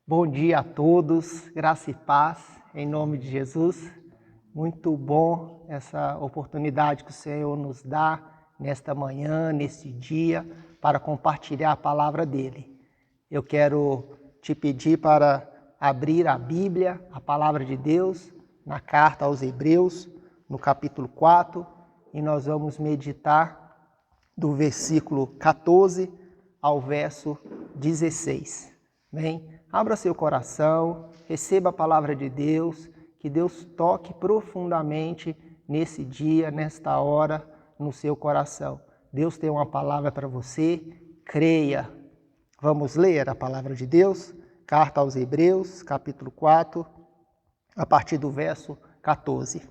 Bom dia a todos, graça e paz, em nome de Jesus. Muito bom essa oportunidade que o Senhor nos dá nesta manhã, neste dia, para compartilhar a palavra dEle. Eu quero te pedir para abrir a Bíblia, a palavra de Deus, na carta aos Hebreus, no capítulo 4, e nós vamos meditar do versículo 14 ao verso 16. Amém? Abra seu coração, receba a palavra de Deus, que Deus toque profundamente nesse dia, nesta hora, no seu coração. Deus tem uma palavra para você, creia. Vamos ler a palavra de Deus? Carta aos Hebreus, capítulo 4, a partir do verso 14.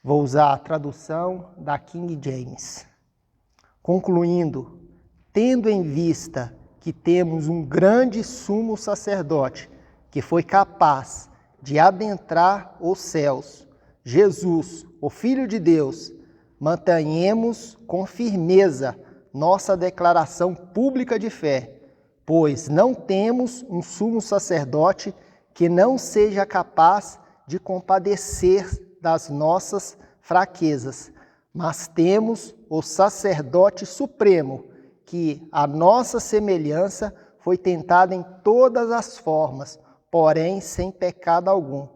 Vou usar a tradução da King James. Concluindo, tendo em vista que temos um grande sumo sacerdote que foi capaz de adentrar os céus, Jesus, o Filho de Deus, mantenhamos com firmeza nossa declaração pública de fé, pois não temos um sumo sacerdote que não seja capaz de compadecer das nossas fraquezas, mas temos o sacerdote supremo, que a nossa semelhança foi tentada em todas as formas, porém sem pecado algum.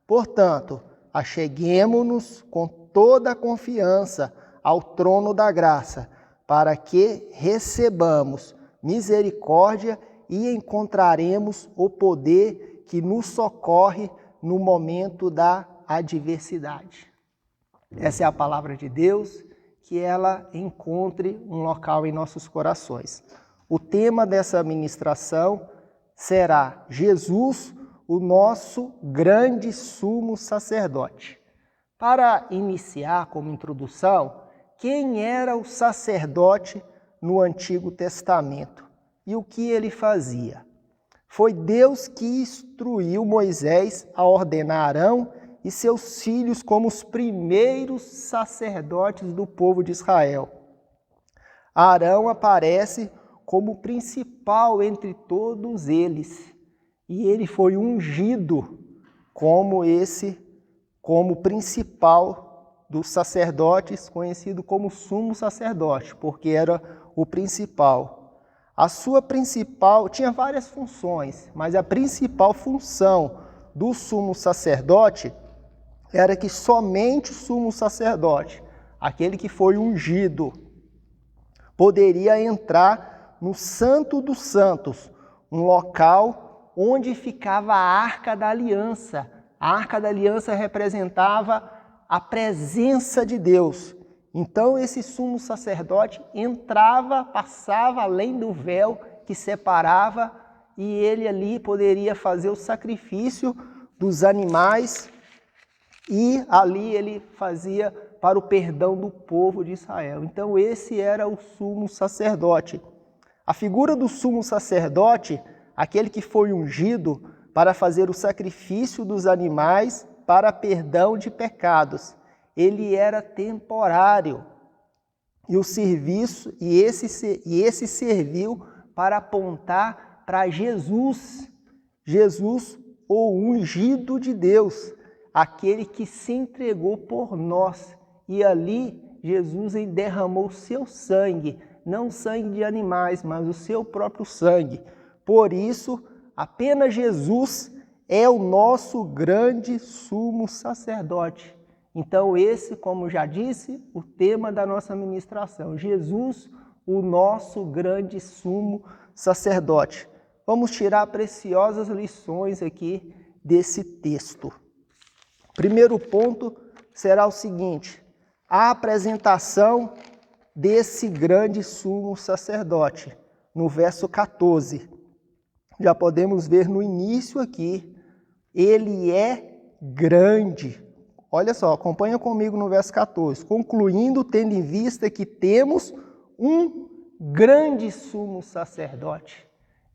Portanto, acheguemo-nos com toda a confiança ao trono da graça, para que recebamos misericórdia e encontraremos o poder que nos socorre no momento da adversidade. Essa é a palavra de Deus, que ela encontre um local em nossos corações. O tema dessa ministração será Jesus, o nosso grande sumo sacerdote. Para iniciar como introdução, quem era o sacerdote no Antigo Testamento e o que ele fazia? Foi Deus que instruiu Moisés a ordenar Arão e seus filhos como os primeiros sacerdotes do povo de Israel. Arão aparece como o principal entre todos eles, e ele foi ungido como principal dos sacerdotes, conhecido como sumo sacerdote, porque era o principal. A sua principal, tinha várias funções, mas a principal função do sumo sacerdote era que somente o sumo sacerdote, aquele que foi ungido, poderia entrar no Santo dos Santos, um local onde ficava a Arca da Aliança. A Arca da Aliança representava a presença de Deus. Então esse sumo sacerdote entrava, passava além do véu que separava, e ele ali poderia fazer o sacrifício dos animais, e ali ele fazia para o perdão do povo de Israel. Então esse era o sumo sacerdote. A figura do sumo sacerdote, aquele que foi ungido para fazer o sacrifício dos animais para perdão de pecados, ele era temporário. E o serviço, esse serviu para apontar para Jesus, o ungido de Deus, aquele que se entregou por nós. E ali Jesus derramou seu sangue, não sangue de animais, mas o seu próprio sangue. Por isso, apenas Jesus é o nosso grande sumo sacerdote. Então esse, como já disse, o tema da nossa ministração, Jesus, o nosso grande sumo sacerdote. Vamos tirar preciosas lições aqui desse texto. Primeiro ponto será o seguinte: a apresentação desse grande sumo sacerdote, no verso 14. Já podemos ver no início aqui, ele é grande. Olha só, acompanha comigo no verso 14. Concluindo, tendo em vista que temos um grande sumo sacerdote.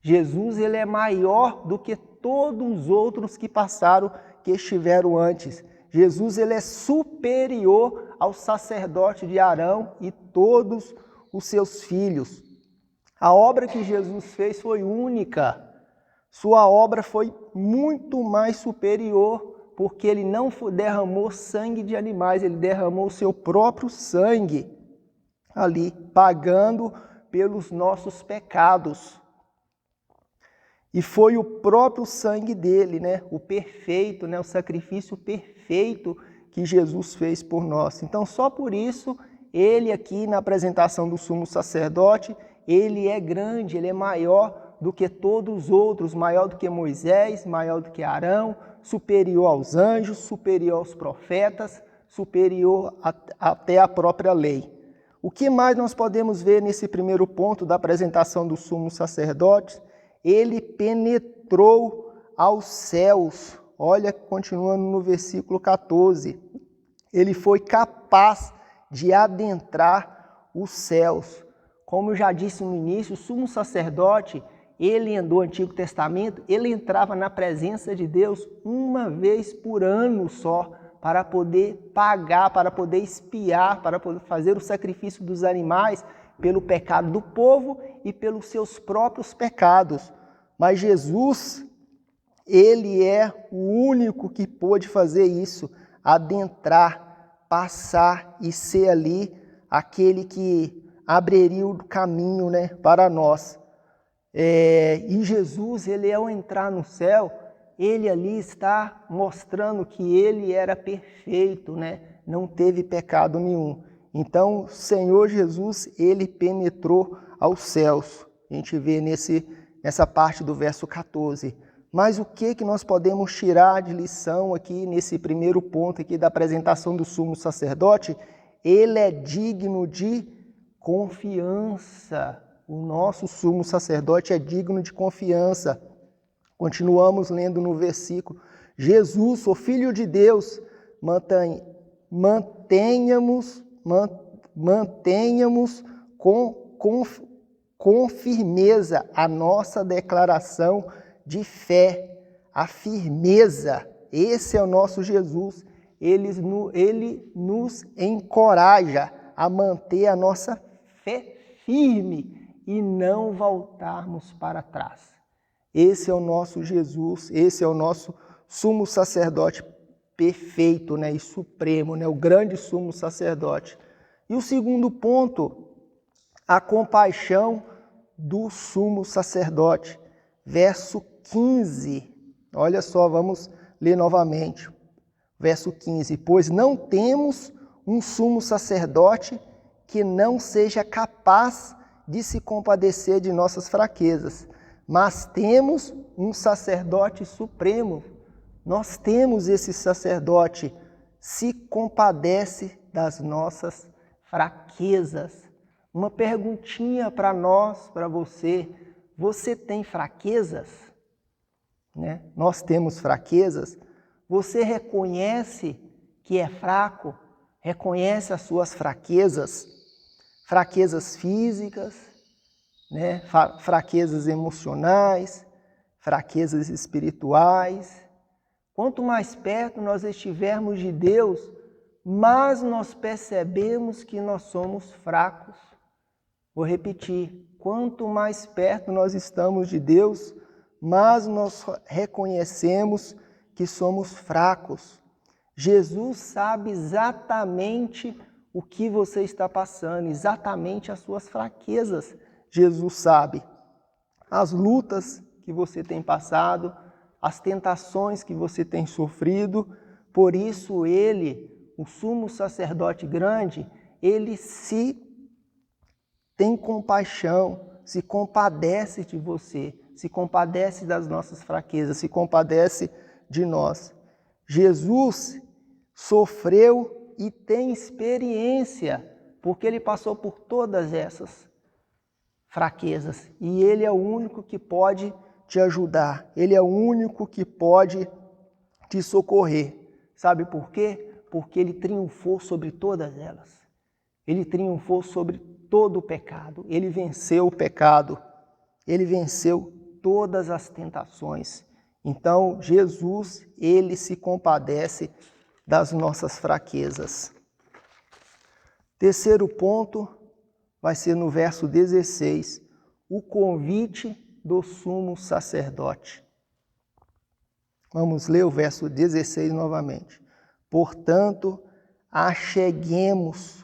Jesus, ele é maior do que todos os outros que passaram, que estiveram antes. Jesus, ele é superior ao sacerdote de Arão e todos os seus filhos. A obra que Jesus fez foi única. Sua obra foi muito mais superior, porque ele não derramou sangue de animais, ele derramou o seu próprio sangue ali, pagando pelos nossos pecados. E foi o próprio sangue dele, né, o perfeito, né, o sacrifício perfeito que Jesus fez por nós. Então, só por isso, ele aqui na apresentação do sumo sacerdote, ele é grande, ele é maior do que todos os outros, maior do que Moisés, maior do que Arão, superior aos anjos, superior aos profetas, superior até à própria lei. O que mais nós podemos ver nesse primeiro ponto da apresentação do sumo sacerdote? Ele penetrou aos céus. Olha, continuando no versículo 14. Ele foi capaz de adentrar os céus. Como eu já disse no início, o sumo sacerdote, ele do Antigo Testamento, ele entrava na presença de Deus uma vez por ano só, para poder pagar, para poder expiar, para poder fazer o sacrifício dos animais pelo pecado do povo e pelos seus próprios pecados. Mas Jesus, ele é o único que pôde fazer isso, adentrar, passar e ser ali aquele que abriria o caminho, né, para nós. E Jesus, ele ao entrar no céu, ele ali está mostrando que ele era perfeito, né? Não teve pecado nenhum. Então, o Senhor Jesus, ele penetrou aos céus. A gente vê nessa parte do verso 14. Mas o que nós podemos tirar de lição aqui nesse primeiro ponto aqui da apresentação do sumo sacerdote? Ele é digno de confiança. O nosso sumo sacerdote é digno de confiança. Continuamos lendo no versículo. Jesus, o Filho de Deus, mantenhamos com firmeza a nossa declaração de fé. A firmeza, esse é o nosso Jesus. Ele nos encoraja a manter a nossa fé firme e não voltarmos para trás. Esse é o nosso Jesus, esse é o nosso sumo sacerdote perfeito, né, e supremo, né, o grande sumo sacerdote. E o segundo ponto, a compaixão do sumo sacerdote. Verso 15, olha só, vamos ler novamente. Verso 15, pois não temos um sumo sacerdote que não seja capaz de se compadecer de nossas fraquezas, mas temos um sacerdote supremo. Nós temos esse sacerdote, se compadece das nossas fraquezas. Uma perguntinha para nós, para você. Você tem fraquezas? Né? Nós temos fraquezas. Você reconhece que é fraco? Reconhece as suas fraquezas? Fraquezas físicas, né? Fraquezas emocionais, fraquezas espirituais. Quanto mais perto nós estivermos de Deus, mais nós percebemos que nós somos fracos. Vou repetir, quanto mais perto nós estamos de Deus, mais nós reconhecemos que somos fracos. Jesus sabe exatamente o que você está passando, exatamente as suas fraquezas. Jesus sabe as lutas que você tem passado, as tentações que você tem sofrido. Por isso ele, o sumo sacerdote grande, ele tem compaixão, se compadece de você, se compadece das nossas fraquezas, se compadece de nós. Jesus sofreu e tem experiência, porque ele passou por todas essas fraquezas. E ele é o único que pode te ajudar. Ele é o único que pode te socorrer. Sabe por quê? Porque ele triunfou sobre todas elas. Ele triunfou sobre todo o pecado. Ele venceu o pecado. Ele venceu todas as tentações. Então, Jesus, ele se compadece das nossas fraquezas. Terceiro ponto vai ser no verso 16, o convite do sumo sacerdote. Vamos ler o verso 16 novamente. Portanto, acheguemos,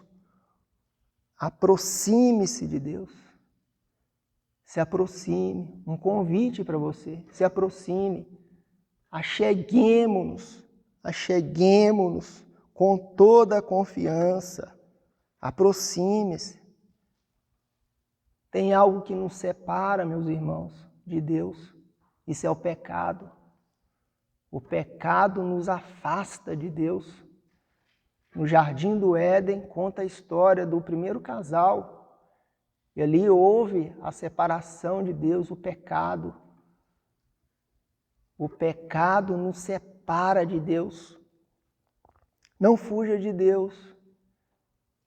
aproxime-se de Deus. Se aproxime, um convite para você, se aproxime, acheguemo-nos com toda a confiança, aproxime-se. Tem algo que nos separa, meus irmãos, de Deus, isso é o pecado. O pecado nos afasta de Deus. No Jardim do Éden, conta a história do primeiro casal. E ali houve a separação de Deus, o pecado. O pecado nos separa de Deus. Não fuja de Deus.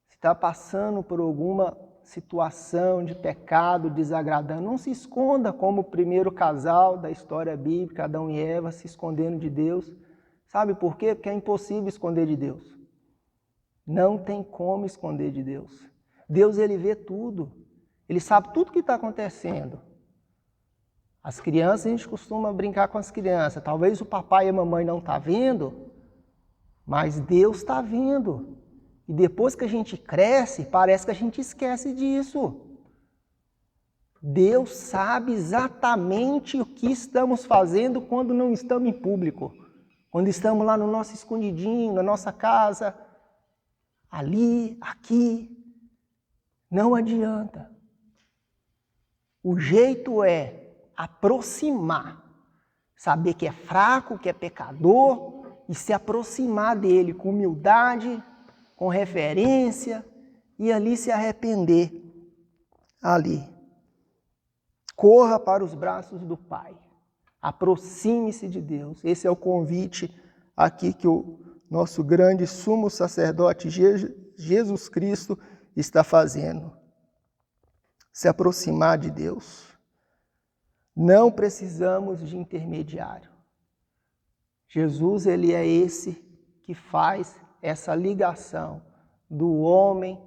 Se está passando por alguma situação de pecado desagradando, não se esconda como o primeiro casal da história bíblica, Adão e Eva, se escondendo de Deus. Sabe por quê? Porque é impossível esconder de Deus. Não tem como esconder de Deus. Deus, ele vê tudo. Ele sabe tudo o que está acontecendo. As crianças, a gente costuma brincar com as crianças. Talvez o papai e a mamãe não estão vendo, mas Deus está vendo. E depois que a gente cresce, parece que a gente esquece disso. Deus sabe exatamente o que estamos fazendo quando não estamos em público. Quando estamos lá no nosso escondidinho, na nossa casa, ali, aqui. Não adianta. O jeito é aproximar, saber que é fraco, que é pecador e se aproximar dele com humildade, com referência e ali se arrepender. Ali. Corra para os braços do Pai. Aproxime-se de Deus. Esse é o convite aqui que o nosso grande sumo sacerdote Jesus Cristo está fazendo. Se aproximar de Deus. Não precisamos de intermediário. Jesus, ele é esse que faz essa ligação do homem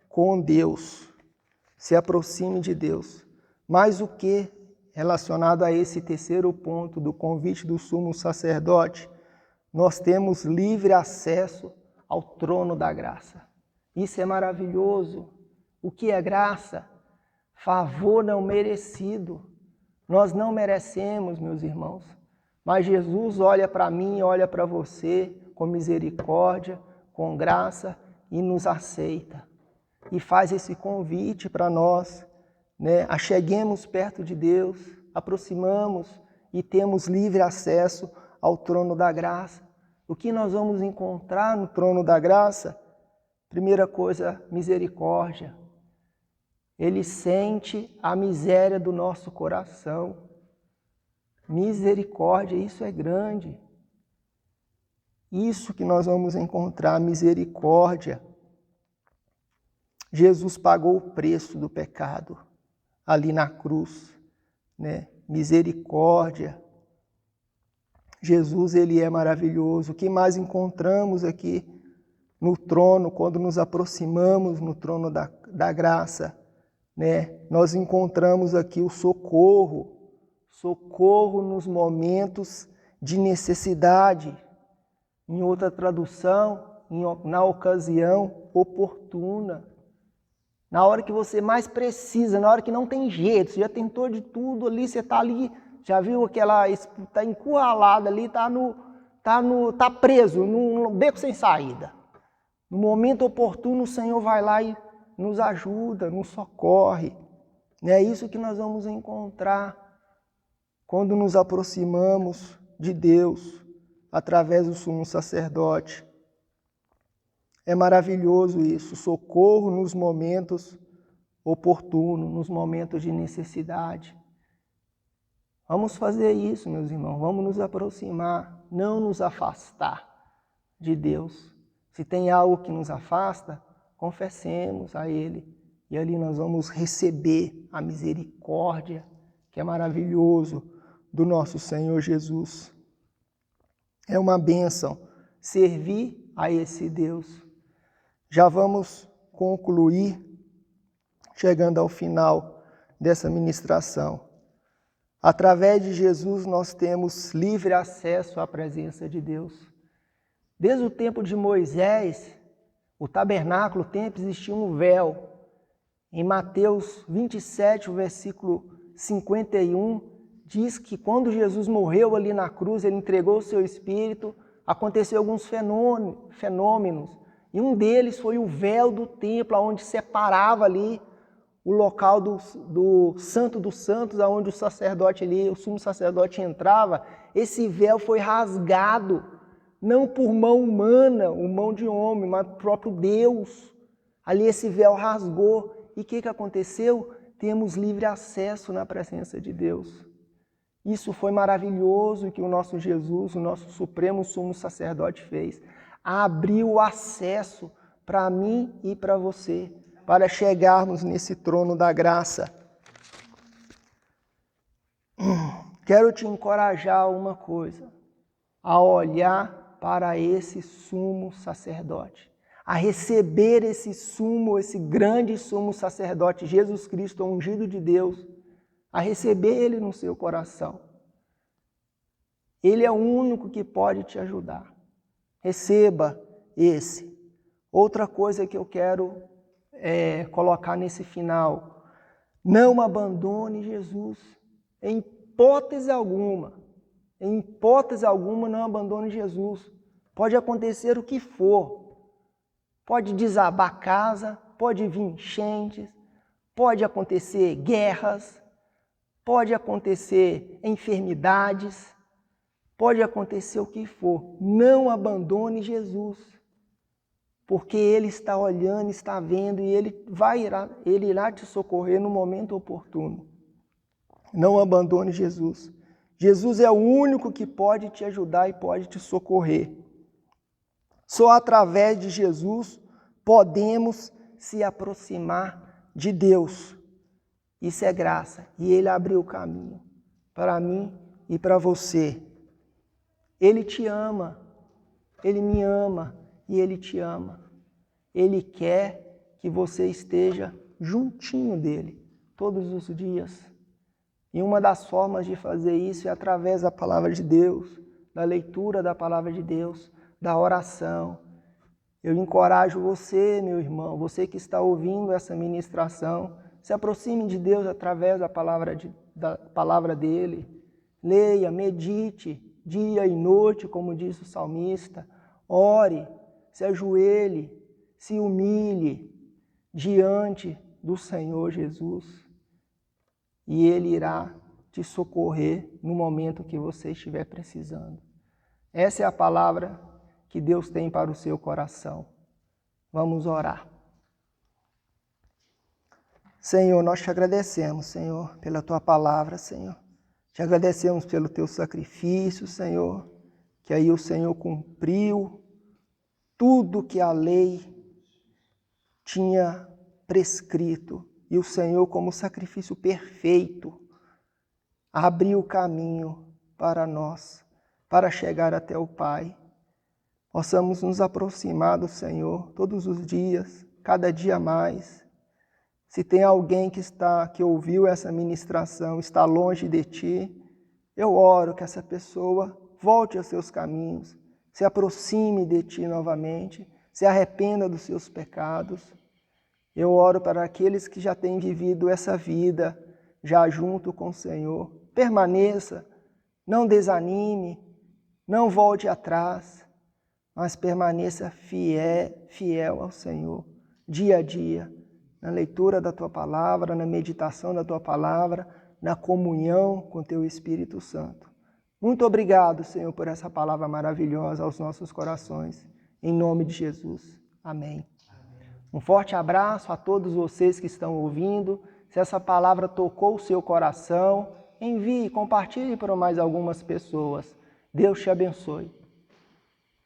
com Deus. Se aproxime de Deus. Mas o que relacionado a esse terceiro ponto do convite do sumo sacerdote? Nós temos livre acesso ao trono da graça. Isso é maravilhoso. O que é graça? Favor não merecido. Nós não merecemos, meus irmãos. Mas Jesus olha para mim, olha para você com misericórdia, com graça e nos aceita. E faz esse convite para nós, né? Acheguemos perto de Deus, aproximamos e temos livre acesso ao trono da graça. O que nós vamos encontrar no trono da graça? Primeira coisa, misericórdia. Ele sente a miséria do nosso coração. Misericórdia, isso é grande. Isso que nós vamos encontrar, misericórdia. Jesus pagou o preço do pecado ali na cruz, né? Misericórdia. Jesus, ele é maravilhoso. O que mais encontramos aqui no trono, quando nos aproximamos no trono da graça, né? Nós encontramos aqui o socorro nos momentos de necessidade. Em outra tradução, na ocasião oportuna. Na hora que você mais precisa, na hora que não tem jeito, você já tentou de tudo ali, você está ali, já viu aquela, está encurralado ali, está preso num beco sem saída. No momento oportuno, o Senhor vai lá e nos ajuda, nos socorre. É isso que nós vamos encontrar quando nos aproximamos de Deus através do sumo sacerdote. É maravilhoso isso, socorro nos momentos oportunos, nos momentos de necessidade. Vamos fazer isso, meus irmãos, vamos nos aproximar, não nos afastar de Deus. Se tem algo que nos afasta, confessemos a Ele. E ali nós vamos receber a misericórdia, que é maravilhoso, do nosso Senhor Jesus. É uma bênção servir a esse Deus. Já vamos concluir, chegando ao final dessa ministração. Através de Jesus nós temos livre acesso à presença de Deus. Desde o tempo de Moisés, o tabernáculo, o templo, existia um véu. Em Mateus 27, o versículo 51, diz que quando Jesus morreu ali na cruz, ele entregou o seu espírito, aconteceu alguns fenômenos. E um deles foi o véu do templo, onde separava ali o local do Santo dos Santos, onde o sacerdote ali, o sumo sacerdote entrava. Esse véu foi rasgado, não por mão humana, ou mão de homem, mas próprio Deus. Ali esse véu rasgou. E o que aconteceu? Temos livre acesso na presença de Deus. Isso foi maravilhoso que o nosso Jesus, o nosso supremo sumo sacerdote fez. Abriu o acesso para mim e para você, para chegarmos nesse trono da graça. Quero te encorajar a uma coisa, a olhar para esse sumo sacerdote, a receber esse grande sumo sacerdote, Jesus Cristo, ungido de Deus, a receber ele no seu coração. Ele é o único que pode te ajudar. Receba esse. Outra coisa que eu quero colocar nesse final: não abandone Jesus, em hipótese alguma. Em hipótese alguma, não abandone Jesus. Pode acontecer o que for. Pode desabar a casa, pode vir enchentes, pode acontecer guerras, pode acontecer enfermidades, pode acontecer o que for. Não abandone Jesus, porque Ele está olhando, está vendo e Ele irá te socorrer no momento oportuno. Não abandone Jesus. Jesus é o único que pode te ajudar e pode te socorrer. Só através de Jesus podemos se aproximar de Deus. Isso é graça. E Ele abriu o caminho para mim e para você. Ele te ama, Ele me ama e Ele te ama. Ele quer que você esteja juntinho dEle todos os dias. E uma das formas de fazer isso é através da palavra de Deus, da leitura da palavra de Deus, da oração. Eu encorajo você, meu irmão, você que está ouvindo essa ministração, se aproxime de Deus através da palavra dEle. Leia, medite, dia e noite, como diz o salmista. Ore, se ajoelhe, se humilhe diante do Senhor Jesus. E Ele irá te socorrer no momento que você estiver precisando. Essa é a palavra que Deus tem para o seu coração. Vamos orar. Senhor, nós te agradecemos, Senhor, pela Tua palavra, Senhor. Te agradecemos pelo Teu sacrifício, Senhor, que aí o Senhor cumpriu tudo que a lei tinha prescrito. E o Senhor, como sacrifício perfeito, abriu o caminho para nós, para chegar até o Pai. Possamos nos aproximar do Senhor todos os dias, cada dia mais. Se tem alguém que ouviu essa ministração, está longe de Ti, eu oro que essa pessoa volte aos seus caminhos, se aproxime de Ti novamente, se arrependa dos seus pecados. Eu oro para aqueles que já têm vivido essa vida, já junto com o Senhor. Permaneça, não desanime, não volte atrás, mas permaneça fiel ao Senhor, dia a dia, na leitura da Tua palavra, na meditação da Tua palavra, na comunhão com Teu Espírito Santo. Muito obrigado, Senhor, por essa palavra maravilhosa aos nossos corações. Em nome de Jesus. Amém. Um forte abraço a todos vocês que estão ouvindo. Se essa palavra tocou o seu coração, envie, compartilhe para mais algumas pessoas. Deus te abençoe.